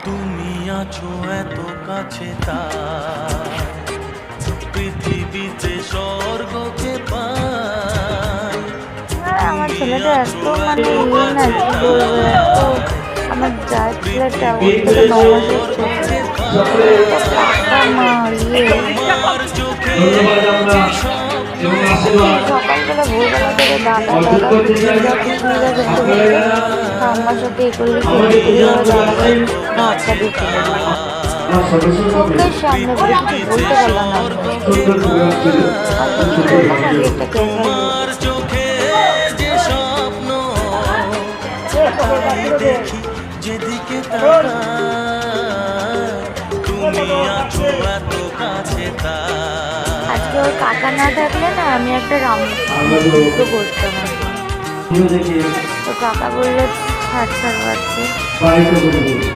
তুমি আছো এত কাছে তাই পৃথিবীতে স্বর্গকে পাই। আমার ছেলেটা এত মানে ইয়ে না, কি বলবো, এত আমার যার ছেলেটা ওর থেকে 9 মাসের ছোট, পাকা মা ইয়ে। সকালবেলা ভোরবেলা থেকে দাদা দাদা কুকুরা কুকুরা যত বলছে ঠাম্মার সাথে এ করলে খেলতে গেলে দাদা ভাতটা দিয়ে ফেলে দিল চোখের সামনে বলে কিছু বলতে পারলাম না। আমি কিছু বললাম না, একটা ক্যামেরা দেখি যেদিকে তুমি আছো এত কাছে তাই। আজকে ওর কাকা না থাকলে না আমি একটা রামযুদ্ধ করতাম। তো কাকা বললে ছাড় ছাড় বাচ্চা।